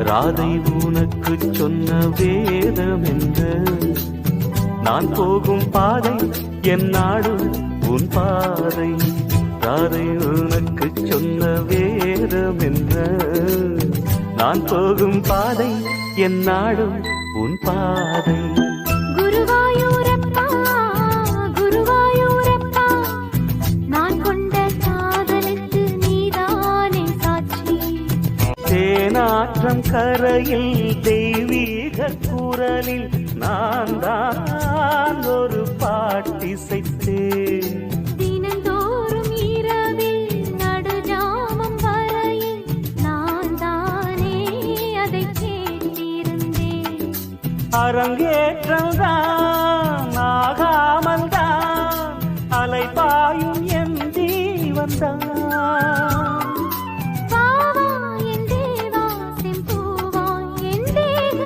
ராதை உனக்கு சொன்ன வேதம் என்ன? நான் போகும் பாதை என் நாடு உன் பாதை. ராதை உனக்கு சொன்ன வேதம் என்ன? நான் போகும் பாதை என் நாடு உன் பாதை. குருவாயூரப்பா குருவாயூரப்பா, நான் கொண்ட காதலுக்கு நீதானே சாட்சி. தேனாற்றம் கரையில் தெய்வீக குரலில் நான் தான் ஒரு பாட்டிசைத்தேன். தினந்தோறும் இரவில் நடுஜாமம் வரையில் நான் தானே அதை கேட்டிருந்தேன். அரங்கேற்றம் தான் ஆகாமல் தான் அலைபாயும் என் ஜீவன்தான்.